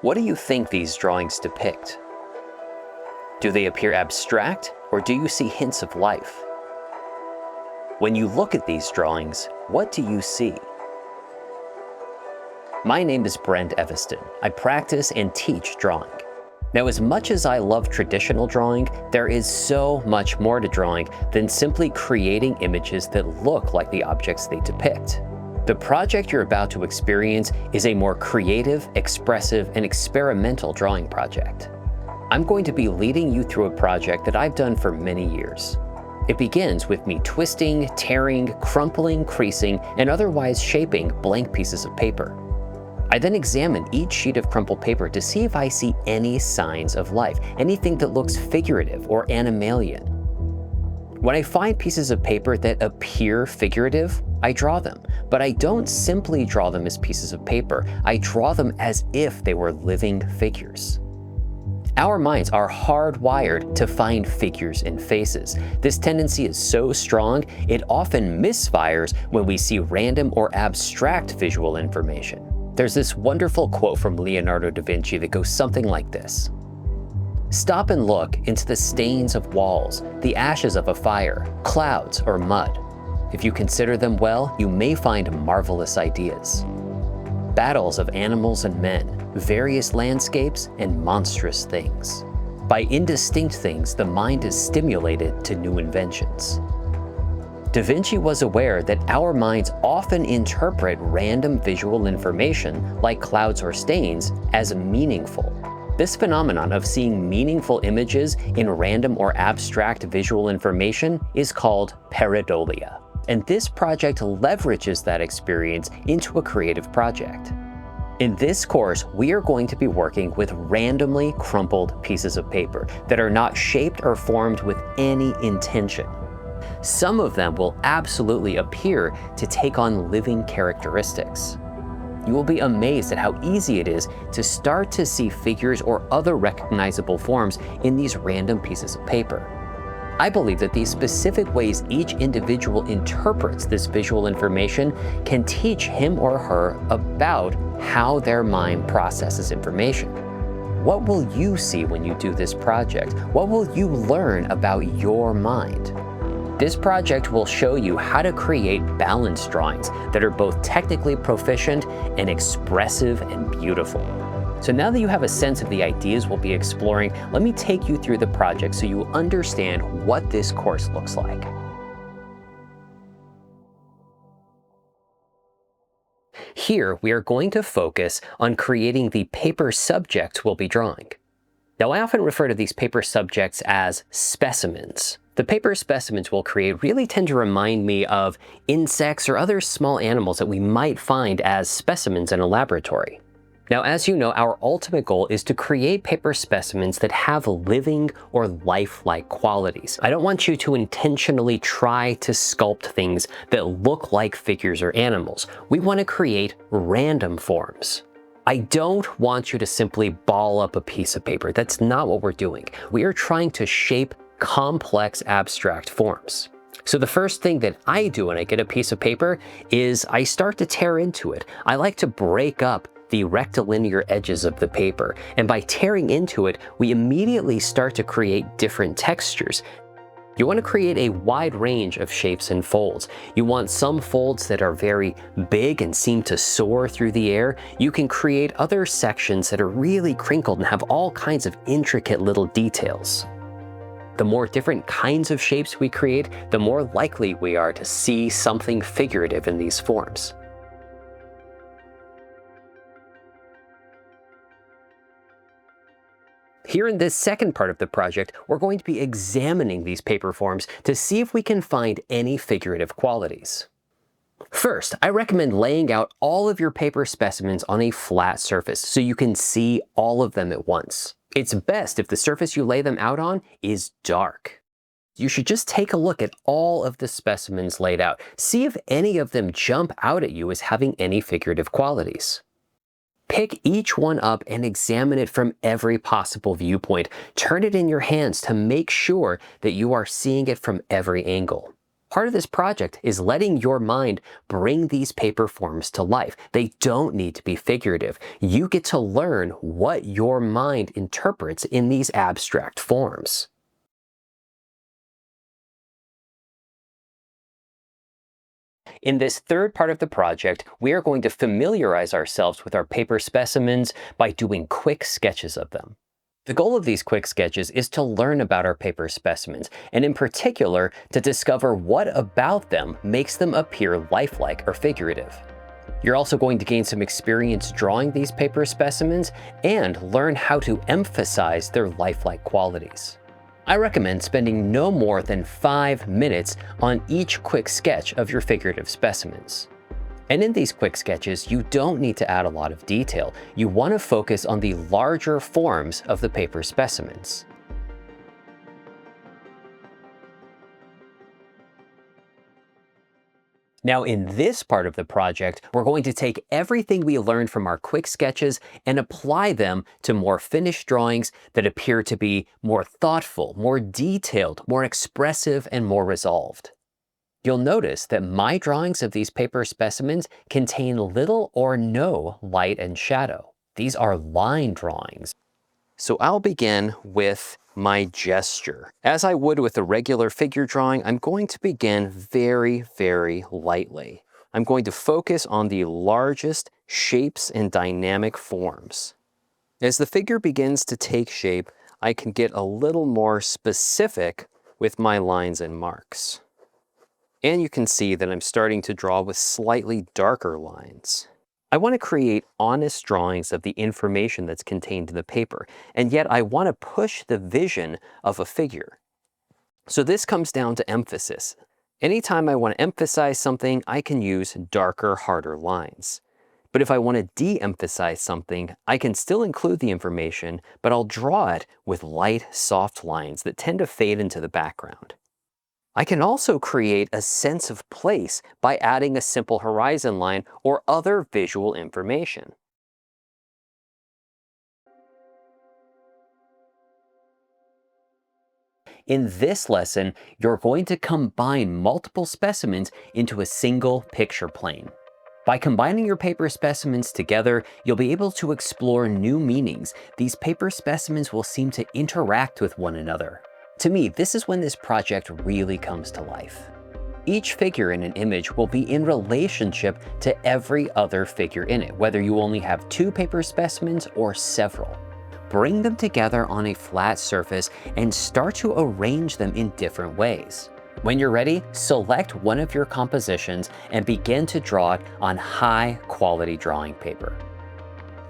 What do you think these drawings depict? Do they appear abstract, or do you see hints of life? When you look at these drawings, what do you see? My name is Brent Eviston. I practice and teach drawing. Now, as much as I love traditional drawing, there is so much more to drawing than simply creating images that look like the objects they depict. The project you're about to experience is a more creative, expressive, and experimental drawing project. I'm going to be leading you through a project that I've done for many years. It begins with me twisting, tearing, crumpling, creasing, and otherwise shaping blank pieces of paper. I then examine each sheet of crumpled paper to see if I see any signs of life, anything that looks figurative or animalian. When I find pieces of paper that appear figurative, I draw them, but I don't simply draw them as pieces of paper. I draw them as if they were living figures. Our minds are hardwired to find figures and faces. This tendency is so strong, it often misfires when we see random or abstract visual information. There's this wonderful quote from Leonardo da Vinci that goes something like this: "Stop and look into the stains of walls, the ashes of a fire, clouds, or mud. If you consider them well, you may find marvelous ideas. Battles of animals and men, various landscapes, and monstrous things. By indistinct things, the mind is stimulated to new inventions." Da Vinci was aware that our minds often interpret random visual information, like clouds or stains, as meaningful. This phenomenon of seeing meaningful images in random or abstract visual information is called pareidolia. And this project leverages that experience into a creative project. In this course, we are going to be working with randomly crumpled pieces of paper that are not shaped or formed with any intention. Some of them will absolutely appear to take on living characteristics. You will be amazed at how easy it is to start to see figures or other recognizable forms in these random pieces of paper. I believe that these specific ways each individual interprets this visual information can teach him or her about how their mind processes information. What will you see when you do this project? What will you learn about your mind? This project will show you how to create balanced drawings that are both technically proficient and expressive and beautiful. So now that you have a sense of the ideas we'll be exploring, let me take you through the project so you understand what this course looks like. Here, we are going to focus on creating the paper subjects we'll be drawing. Now, I often refer to these paper subjects as specimens. The paper specimens we'll create really tend to remind me of insects or other small animals that we might find as specimens in a laboratory. Now, as you know, our ultimate goal is to create paper specimens that have living or lifelike qualities. I don't want you to intentionally try to sculpt things that look like figures or animals. We want to create random forms. I don't want you to simply ball up a piece of paper. That's not what we're doing. We are trying to shape complex abstract forms. So the first thing that I do when I get a piece of paper is I start to tear into it. I like to break up the rectilinear edges of the paper, and by tearing into it, we immediately start to create different textures. You want to create a wide range of shapes and folds. You want some folds that are very big and seem to soar through the air. You can create other sections that are really crinkled and have all kinds of intricate little details. The more different kinds of shapes we create, the more likely we are to see something figurative in these forms. Here in this second part of the project, we're going to be examining these paper forms to see if we can find any figurative qualities. First, I recommend laying out all of your paper specimens on a flat surface so you can see all of them at once. It's best if the surface you lay them out on is dark. You should just take a look at all of the specimens laid out. See if any of them jump out at you as having any figurative qualities. Pick each one up and examine it from every possible viewpoint. Turn it in your hands to make sure that you are seeing it from every angle. Part of this project is letting your mind bring these paper forms to life. They don't need to be figurative. You get to learn what your mind interprets in these abstract forms. In this third part of the project, we are going to familiarize ourselves with our paper specimens by doing quick sketches of them. The goal of these quick sketches is to learn about our paper specimens, and in particular, to discover what about them makes them appear lifelike or figurative. You're also going to gain some experience drawing these paper specimens and learn how to emphasize their lifelike qualities. I recommend spending no more than 5 minutes on each quick sketch of your figurative specimens. And in these quick sketches, you don't need to add a lot of detail. You want to focus on the larger forms of the paper specimens. Now, in this part of the project, we're going to take everything we learned from our quick sketches and apply them to more finished drawings that appear to be more thoughtful, more detailed, more expressive, and more resolved. You'll notice that my drawings of these paper specimens contain little or no light and shadow. These are line drawings. So I'll begin with my gesture. As I would with a regular figure drawing, I'm going to begin very, very lightly. I'm going to focus on the largest shapes and dynamic forms. As the figure begins to take shape, I can get a little more specific with my lines and marks. And you can see that I'm starting to draw with slightly darker lines. I want to create honest drawings of the information that's contained in the paper, and yet I want to push the vision of a figure. So this comes down to emphasis. Anytime I want to emphasize something, I can use darker, harder lines. But if I want to de-emphasize something, I can still include the information, but I'll draw it with light, soft lines that tend to fade into the background. I can also create a sense of place by adding a simple horizon line or other visual information. In this lesson, you're going to combine multiple specimens into a single picture plane. By combining your paper specimens together, you'll be able to explore new meanings. These paper specimens will seem to interact with one another. To me, this is when this project really comes to life. Each figure in an image will be in relationship to every other figure in it, whether you only have 2 paper specimens or several. Bring them together on a flat surface and start to arrange them in different ways. When you're ready, select one of your compositions and begin to draw it on high-quality drawing paper.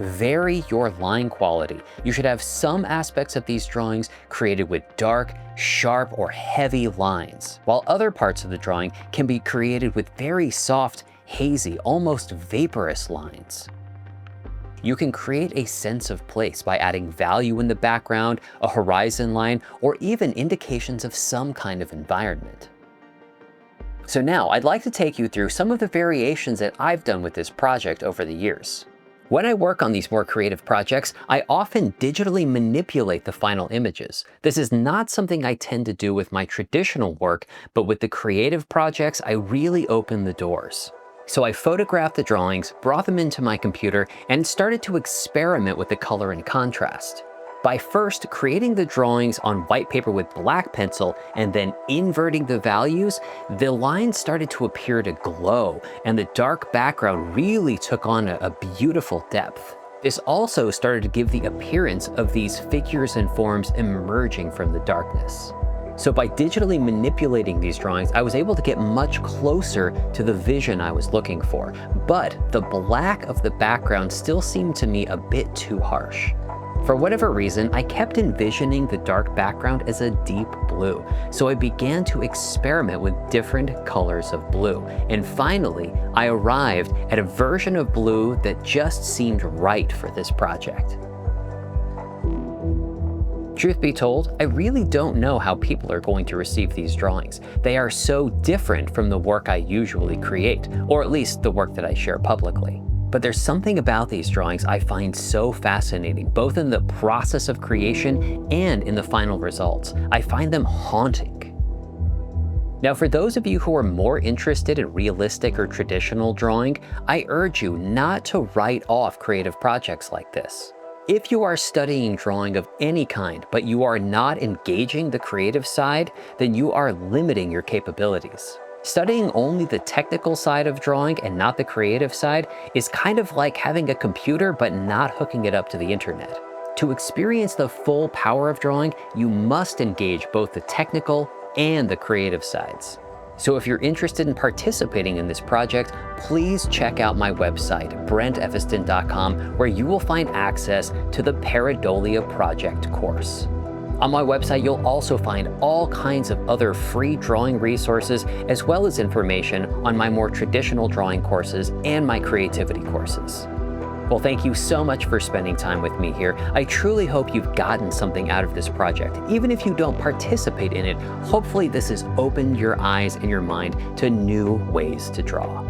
Vary your line quality. You should have some aspects of these drawings created with dark, sharp, or heavy lines, while other parts of the drawing can be created with very soft, hazy, almost vaporous lines. You can create a sense of place by adding value in the background, a horizon line, or even indications of some kind of environment. So now I'd like to take you through some of the variations that I've done with this project over the years. When I work on these more creative projects, I often digitally manipulate the final images. This is not something I tend to do with my traditional work, but with the creative projects, I really open the doors. So I photographed the drawings, brought them into my computer, and started to experiment with the color and contrast. By first creating the drawings on white paper with black pencil and then inverting the values, the lines started to appear to glow and the dark background really took on a beautiful depth. This also started to give the appearance of these figures and forms emerging from the darkness. So by digitally manipulating these drawings, I was able to get much closer to the vision I was looking for, but the black of the background still seemed to me a bit too harsh. For whatever reason, I kept envisioning the dark background as a deep blue, so I began to experiment with different colors of blue. And finally, I arrived at a version of blue that just seemed right for this project. Truth be told, I really don't know how people are going to receive these drawings. They are so different from the work I usually create, or at least the work that I share publicly. But there's something about these drawings I find so fascinating, both in the process of creation and in the final results. I find them haunting. Now, for those of you who are more interested in realistic or traditional drawing, I urge you not to write off creative projects like this. If you are studying drawing of any kind, but you are not engaging the creative side, then you are limiting your capabilities. Studying only the technical side of drawing and not the creative side is kind of like having a computer but not hooking it up to the internet. To experience the full power of drawing, you must engage both the technical and the creative sides. So if you're interested in participating in this project, please check out my website, brenteviston.com, where you will find access to the Pareidolia Project course. On my website, you'll also find all kinds of other free drawing resources, as well as information on my more traditional drawing courses and my creativity courses. Well, thank you so much for spending time with me here. I truly hope you've gotten something out of this project. Even if you don't participate in it, hopefully this has opened your eyes and your mind to new ways to draw.